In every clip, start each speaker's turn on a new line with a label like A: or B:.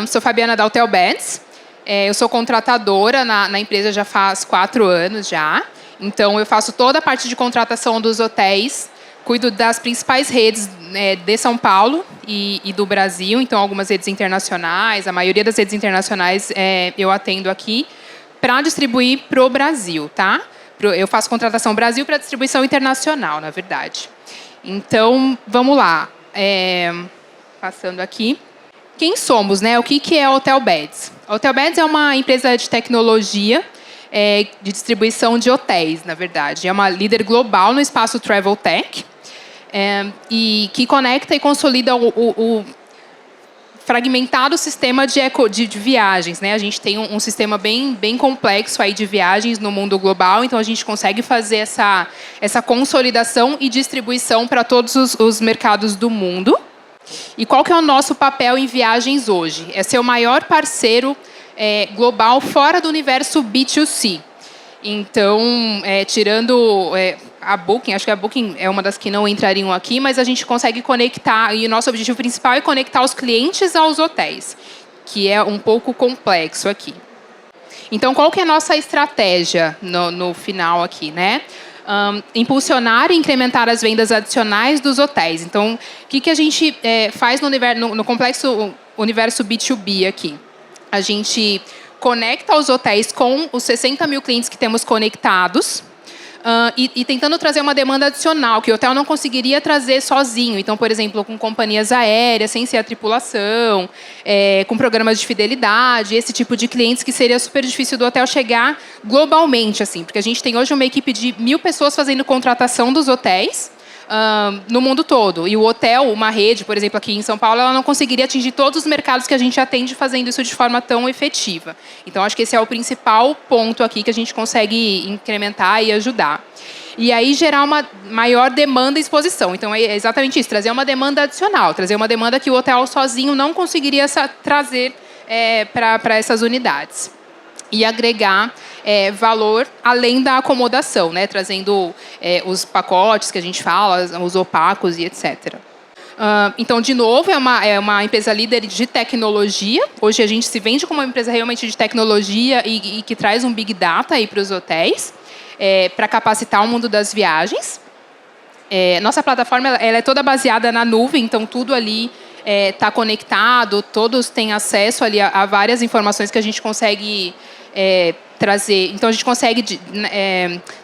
A: Sou Fabiana da Hotel Beds. Eu sou contratadora na empresa já faz 4 anos já. Então, eu faço toda a parte de contratação dos hotéis, cuido das principais redes de São Paulo e do Brasil, então algumas redes internacionais, a maioria das redes internacionais eu atendo aqui, para distribuir para o Brasil, tá? Eu faço contratação Brasil para distribuição internacional, na verdade. Então, vamos lá. Passando aqui. Quem somos, né? O que é a Hotel Beds? A Hotel Beds é uma empresa de tecnologia de distribuição de hotéis, na verdade. É uma líder global no espaço Travel Tech e que conecta e consolida o fragmentado sistema de viagens, né? A gente tem um sistema bem complexo aí de viagens no mundo global, então a gente consegue fazer essa consolidação e distribuição para todos os mercados do mundo. E qual que é o nosso papel em viagens hoje? É ser o maior parceiro global fora do universo B2C. Então, tirando a Booking, acho que a Booking é uma das que não entrariam aqui, mas a gente consegue conectar, e o nosso objetivo principal é conectar os clientes aos hotéis, que é um pouco complexo aqui. Então, qual que é a nossa estratégia no final aqui, né? Impulsionar e incrementar as vendas adicionais dos hotéis. Então, o que a gente faz no complexo universo B2B aqui? A gente conecta os hotéis com os 60 mil clientes que temos conectados e tentando trazer uma demanda adicional, que o hotel não conseguiria trazer sozinho. Então, por exemplo, com companhias aéreas, sem ser a tripulação, com programas de fidelidade, esse tipo de clientes que seria super difícil do hotel chegar globalmente, assim, porque a gente tem hoje uma equipe de 1.000 pessoas fazendo contratação dos hotéis no mundo todo. E o hotel, uma rede, por exemplo, aqui em São Paulo, ela não conseguiria atingir todos os mercados que a gente atende fazendo isso de forma tão efetiva. Então, acho que esse é o principal ponto aqui que a gente consegue incrementar e ajudar. E aí, gerar uma maior demanda e exposição. Então, é exatamente isso, trazer uma demanda adicional, trazer uma demanda que o hotel sozinho não conseguiria trazer para essas unidades. E agregar valor além da acomodação, né? Trazendo os pacotes que a gente fala, os opacos e etc. Então, de novo, é uma empresa líder de tecnologia. Hoje a gente se vende como uma empresa realmente de tecnologia e que traz um Big Data para os hotéis, para capacitar o mundo das viagens. Nossa plataforma ela é toda baseada na nuvem, então tudo ali está conectado, todos têm acesso ali a várias informações que a gente consegue trazer. Então, a gente consegue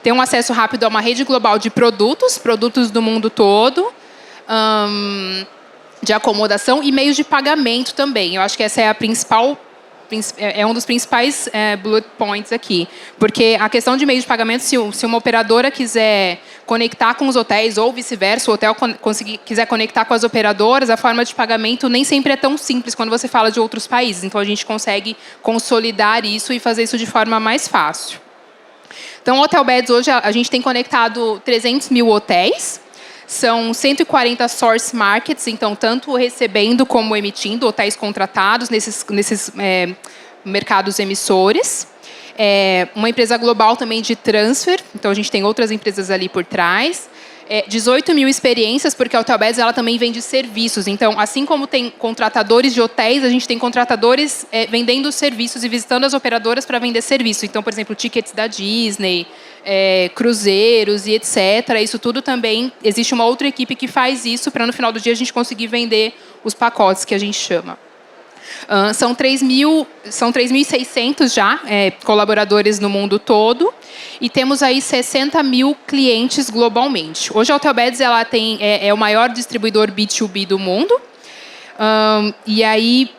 A: ter um acesso rápido a uma rede global de produtos do mundo todo, de acomodação e meios de pagamento também. Eu acho que essa é a principal, um dos principais bullet points aqui. Porque a questão de meios de pagamento, se uma operadora quiser conectar com os hotéis ou vice-versa, o hotel quiser conectar com as operadoras, a forma de pagamento nem sempre é tão simples quando você fala de outros países. Então, a gente consegue consolidar isso e fazer isso de forma mais fácil. Então, o Hotel Beds, hoje, a gente tem conectado 300 mil hotéis. São 140 source markets, então, tanto recebendo como emitindo hotéis contratados nesses mercados emissores. Uma empresa global também de transfer, então a gente tem outras empresas ali por trás. 18 mil experiências, porque a Hotel Beds ela também vende serviços. Então, assim como tem contratadores de hotéis, a gente tem contratadores vendendo serviços e visitando as operadoras para vender serviços. Então, por exemplo, tickets da Disney, cruzeiros e etc. Isso tudo também, existe uma outra equipe que faz isso para no final do dia a gente conseguir vender os pacotes que a gente chama. São 3.600 já colaboradores no mundo todo e temos aí 60 mil clientes globalmente. Hoje a Hotel Beds ela é o maior distribuidor B2B do mundo e aí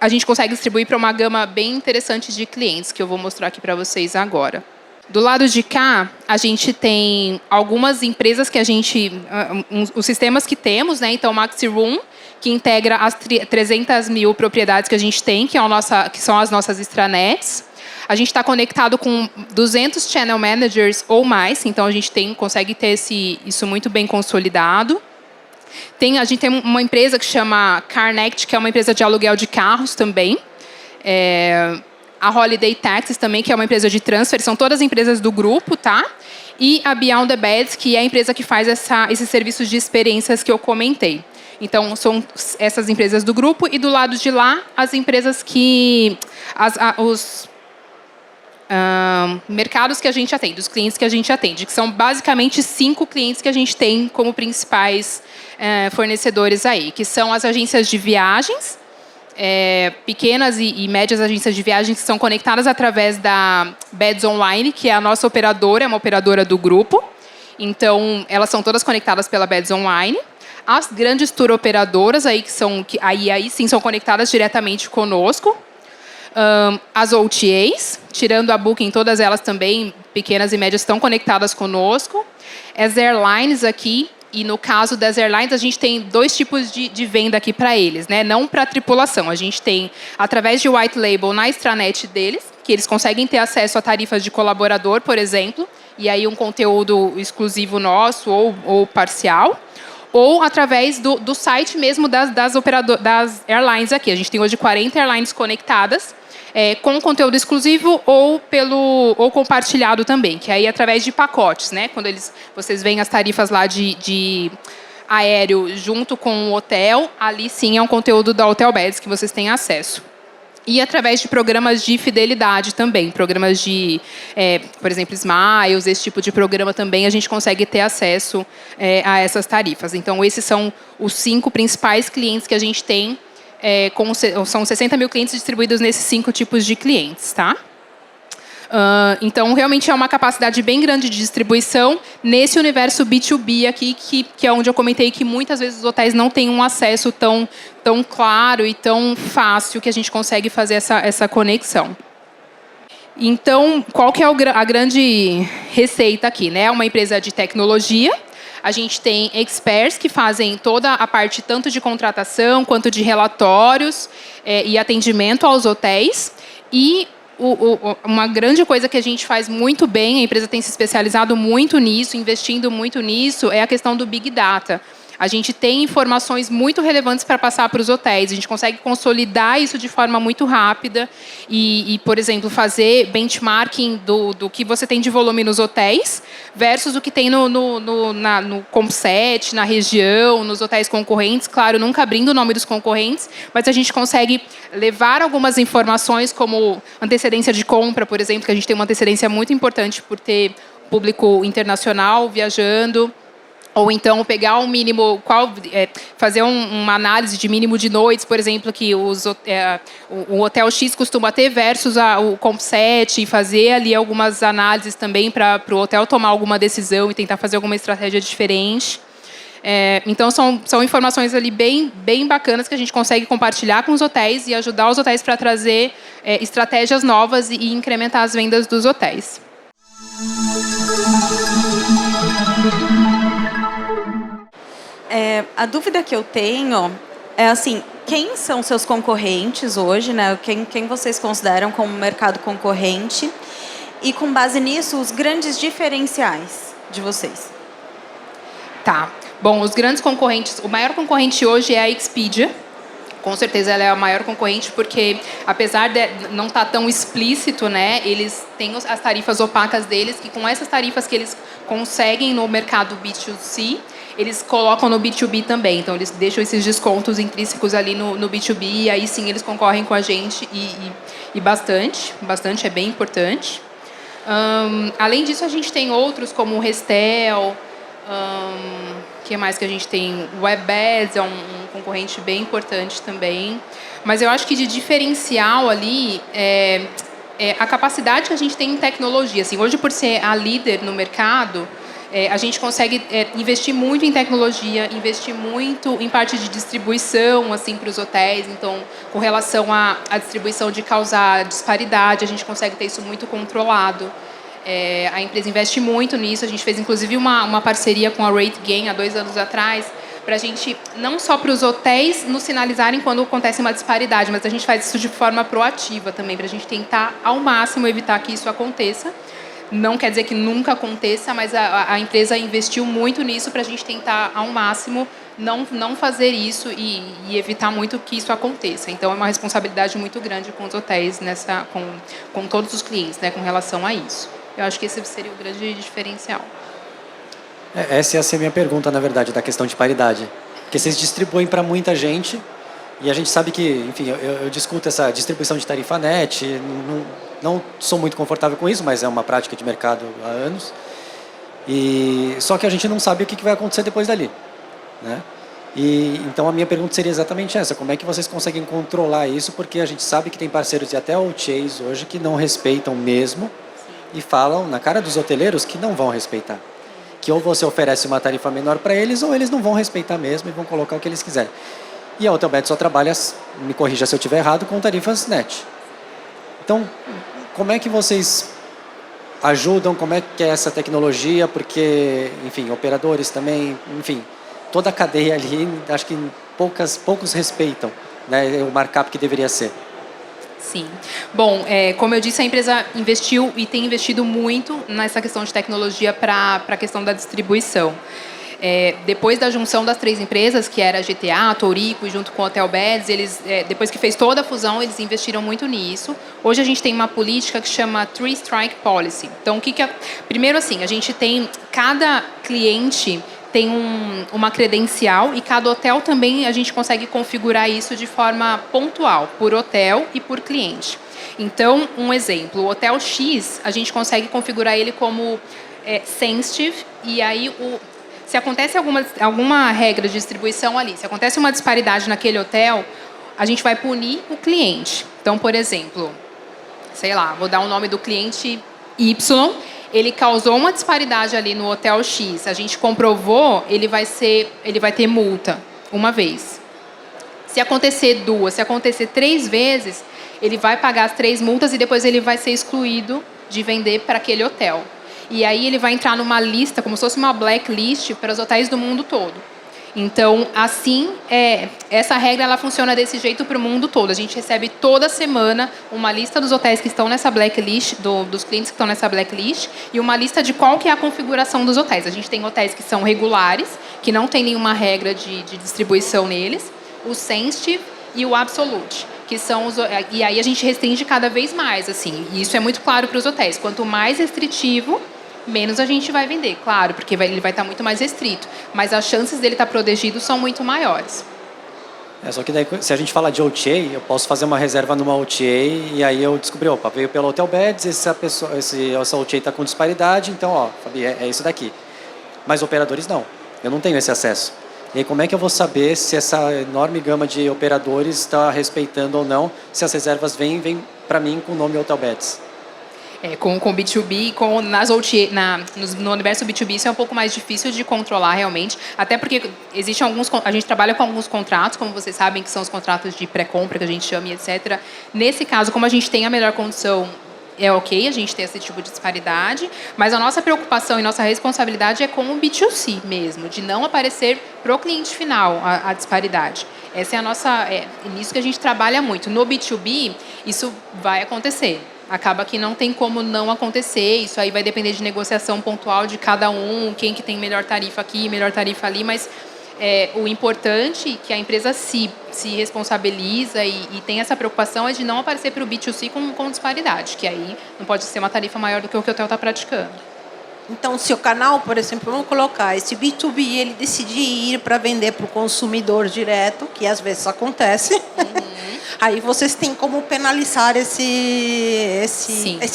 A: a gente consegue distribuir para uma gama bem interessante de clientes que eu vou mostrar aqui para vocês agora. Do lado de cá, a gente tem algumas empresas que os sistemas que temos, né? Então, Maxi Room, que integra as 300 mil propriedades que a gente tem, que são as nossas extranets. A gente está conectado com 200 channel managers ou mais, então a gente consegue ter isso muito bem consolidado. A gente tem uma empresa que chama Carnect, que é uma empresa de aluguel de carros também. A Holiday Taxis também, que é uma empresa de transfer, são todas empresas do grupo, tá? E a Beyond the Beds, que é a empresa que faz esses serviços de experiências que eu comentei. Então, são essas empresas do grupo e do lado de lá, as empresas que... os mercados que a gente atende, os clientes que a gente atende, que são basicamente 5 clientes que a gente tem como principais fornecedores aí, que são as agências de viagens, pequenas e médias agências de viagens que são conectadas através da Beds Online, que é a nossa operadora, é uma operadora do grupo. Então, elas são todas conectadas pela Beds Online. As grandes tour operadoras aí aí sim são conectadas diretamente conosco. As OTAs, tirando a Booking, todas elas também, pequenas e médias, estão conectadas conosco. As airlines aqui, e no caso das airlines, a gente tem 2 tipos de venda aqui para eles, né? Não para a tripulação, a gente tem através de white label na extranet deles, que eles conseguem ter acesso a tarifas de colaborador, por exemplo, e aí um conteúdo exclusivo nosso ou parcial, ou através do site mesmo das airlines aqui. A gente tem hoje 40 airlines conectadas, com conteúdo exclusivo ou compartilhado também, que aí através de pacotes, né? Quando vocês veem as tarifas lá de aéreo junto com o hotel, ali sim é um conteúdo da Hotel Beds que vocês têm acesso. E através de programas de fidelidade também, programas de, por exemplo, Smiles, esse tipo de programa também, a gente consegue ter acesso a essas tarifas. Então, esses são os 5 principais clientes que a gente tem, são 60 mil clientes distribuídos nesses 5 tipos de clientes, tá? Então, realmente é uma capacidade bem grande de distribuição nesse universo B2B aqui, que é onde eu comentei que muitas vezes os hotéis não têm um acesso tão claro e tão fácil que a gente consegue fazer essa conexão. Então, qual que é a grande receita aqui, né? É uma empresa de tecnologia. A gente tem experts que fazem toda a parte tanto de contratação quanto de relatórios e atendimento aos hotéis. E uma grande coisa que a gente faz muito bem, a empresa tem se especializado muito nisso, investindo muito nisso, é a questão do Big Data. A gente tem informações muito relevantes para passar para os hotéis. A gente consegue consolidar isso de forma muito rápida e por exemplo, fazer benchmarking do que você tem de volume nos hotéis versus o que tem no Compset, na região, nos hotéis concorrentes. Claro, nunca abrindo o nome dos concorrentes, mas a gente consegue levar algumas informações como antecedência de compra, por exemplo, que a gente tem uma antecedência muito importante por ter público internacional viajando. Ou então pegar um mínimo, fazer uma análise de mínimo de noites, por exemplo, que o hotel X costuma ter versus o Compset, e fazer ali algumas análises também para o hotel tomar alguma decisão e tentar fazer alguma estratégia diferente. Então, são informações ali bem bacanas que a gente consegue compartilhar com os hotéis e ajudar os hotéis para trazer estratégias novas e incrementar as vendas dos hotéis.
B: A dúvida que eu tenho é assim, quem são seus concorrentes hoje, né? Quem vocês consideram como mercado concorrente? E com base nisso, os grandes diferenciais de vocês.
A: Tá. Bom, os grandes concorrentes, o maior concorrente hoje é a Expedia. Com certeza ela é a maior concorrente porque, apesar de não estar tão explícito, né, eles têm as tarifas opacas deles, que com essas tarifas que eles conseguem no mercado B2C, eles colocam no B2B também. Então, eles deixam esses descontos intrínsecos ali no B2B e aí sim eles concorrem com a gente e bastante, é bem importante. Além disso, a gente tem outros como o Restel, que mais que a gente tem? O WebBeds é um concorrente bem importante também. Mas eu acho que de diferencial ali é a capacidade que a gente tem em tecnologia. Assim, hoje, por ser a líder no mercado, a gente consegue investir muito em tecnologia, investir muito em parte de distribuição assim, para os hotéis. Então, com relação à distribuição de causar disparidade, a gente consegue ter isso muito controlado. A empresa investe muito nisso. A gente fez, inclusive, uma parceria com a RateGain há 2 anos atrás, para a gente, não só para os hotéis nos sinalizarem quando acontece uma disparidade, mas a gente faz isso de forma proativa também, para a gente tentar, ao máximo, evitar que isso aconteça. Não quer dizer que nunca aconteça, mas a empresa investiu muito nisso para a gente tentar, ao máximo, não fazer isso e evitar muito que isso aconteça. Então, é uma responsabilidade muito grande com os hotéis, com todos os clientes, né, com relação a isso. Eu acho que esse seria o grande diferencial.
C: Essa ia ser a minha pergunta, na verdade, da questão de paridade. Porque vocês distribuem para muita gente e a gente sabe que, enfim, eu discuto essa distribuição de tarifa net, não sou muito confortável com isso, mas é uma prática de mercado há anos. E só que a gente não sabe o que vai acontecer depois dali, né? E então a minha pergunta seria exatamente essa: como é que vocês conseguem controlar isso? Porque a gente sabe que tem parceiros e até OTAs hoje que não respeitam mesmo e falam na cara dos hoteleiros que não vão respeitar. Que ou você oferece uma tarifa menor para eles ou eles não vão respeitar mesmo e vão colocar o que eles quiserem. E a Hotelbed só trabalha, me corrija se eu estiver errado, com tarifas net. Então, como é que vocês ajudam? Como é que é essa tecnologia? Porque, enfim, operadores também, enfim, toda a cadeia ali, acho que poucos respeitam, né, o markup que deveria ser.
A: Sim. Bom, como eu disse, a empresa investiu e tem investido muito nessa questão de tecnologia para a questão da distribuição. Depois da junção das 3 empresas, que era a GTA, a Tourico e junto com o Hotelbeds, eles, depois que fez toda a fusão, eles investiram muito nisso. Hoje a gente tem uma política que chama Three Strike Policy. Então, o que primeiro, assim, a gente tem cada cliente tem uma credencial e cada hotel também a gente consegue configurar isso de forma pontual, por hotel e por cliente. Então, um exemplo, o Hotel X, a gente consegue configurar ele como sensitive, e aí se acontece alguma regra de distribuição ali, se acontece uma disparidade naquele hotel, a gente vai punir o cliente. Então, por exemplo, sei lá, vou dar o nome do cliente Y, ele causou uma disparidade ali no Hotel X, a gente comprovou, ele vai ter multa uma vez. Se acontecer 2, se acontecer 3 vezes, ele vai pagar as 3 multas e depois ele vai ser excluído de vender para aquele hotel. E aí ele vai entrar numa lista, como se fosse uma blacklist para os hotéis do mundo todo. Então, assim, essa regra ela funciona desse jeito para o mundo todo. A gente recebe toda semana uma lista dos hotéis que estão nessa blacklist, dos clientes que estão nessa blacklist, e uma lista de qual que é a configuração dos hotéis. A gente tem hotéis que são regulares, que não tem nenhuma regra de distribuição neles, o sensitive e o absolute, que são e aí a gente restringe cada vez mais, assim. E isso é muito claro para os hotéis. Quanto mais restritivo, menos a gente vai vender, claro, porque ele vai estar muito mais restrito. Mas as chances dele estar protegido são muito maiores.
C: Só que daí, se a gente fala de OTA, eu posso fazer uma reserva numa OTA e aí eu descobri, opa, veio pelo Hotelbeds, essa OTA está com disparidade, então, ó, Fabi, é isso daqui. Mas operadores não, eu não tenho esse acesso. E aí como é que eu vou saber se essa enorme gama de operadores está respeitando ou não, se as reservas vêm para mim com o nome Hotelbeds?
A: Com B2B, nas OTA, no universo B2B, isso é um pouco mais difícil de controlar realmente, até porque existem a gente trabalha com alguns contratos, como vocês sabem, que são os contratos de pré-compra, que a gente chama, e etc. Nesse caso, como a gente tem a melhor condição, é ok a gente ter esse tipo de disparidade, mas a nossa preocupação e nossa responsabilidade é com o B2C mesmo, de não aparecer para o cliente final a disparidade. Essa é a nossa... nisso que a gente trabalha muito. No B2B, isso vai acontecer. Acaba que não tem como não acontecer, isso aí vai depender de negociação pontual de cada um, quem que tem melhor tarifa aqui, melhor tarifa ali, mas o importante é que a empresa se responsabiliza e tem essa preocupação é de não aparecer para o B2C com disparidade, que aí não pode ser uma tarifa maior do que o hotel está praticando.
D: Então, se o canal, por exemplo, vamos colocar esse B2B, ele decidir ir para vender para o consumidor direto, que às vezes acontece, aí vocês têm como penalizar esse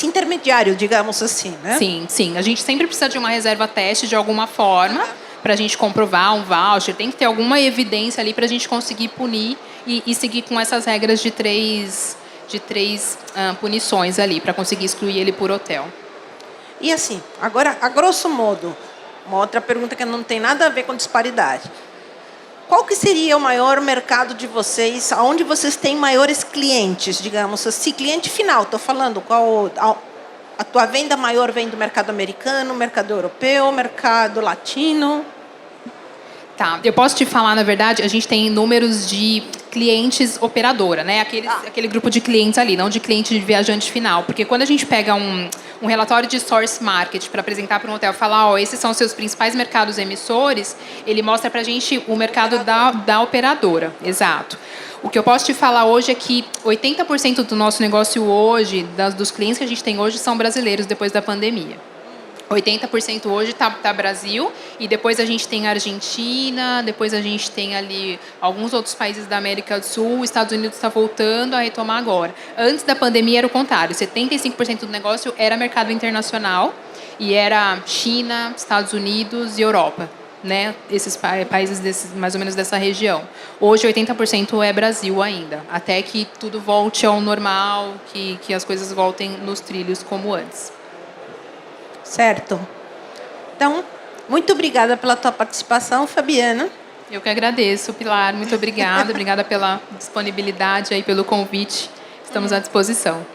D: intermediário, digamos assim, né?
A: Sim. A gente sempre precisa de uma reserva teste de alguma forma para a gente comprovar um voucher. Tem que ter alguma evidência ali para a gente conseguir punir e seguir com essas regras de três punições ali para conseguir excluir ele por hotel.
D: E assim, agora, a grosso modo, uma outra pergunta que não tem nada a ver com disparidade. Qual que seria o maior mercado de vocês, onde vocês têm maiores clientes, digamos assim, cliente final, estou falando, qual a tua venda maior vem do mercado americano, mercado europeu, mercado latino?
A: Tá, eu posso te falar, na verdade, a gente tem números de clientes operadora, né? Aquele grupo de clientes ali, não de cliente de viajante final. Porque quando a gente pega um relatório de source market para apresentar para um hotel, falar, ó, esses são os seus principais mercados emissores, ele mostra para a gente o mercado da operadora. Exato. O que eu posso te falar hoje é que 80% do nosso negócio hoje, dos clientes que a gente tem hoje, são brasileiros depois da pandemia. 80% hoje tá Brasil, e depois a gente tem a Argentina, depois a gente tem ali alguns outros países da América do Sul, os Estados Unidos está voltando a retomar agora. Antes da pandemia era o contrário, 75% do negócio era mercado internacional, e era China, Estados Unidos e Europa, né? Esses países mais ou menos dessa região. Hoje 80% é Brasil ainda, até que tudo volte ao normal, que as coisas voltem nos trilhos como antes.
D: Certo. Então, muito obrigada pela tua participação, Fabiana.
A: Eu que agradeço, Pilar. Muito obrigada. Obrigada pela disponibilidade aí, pelo convite. Estamos à disposição.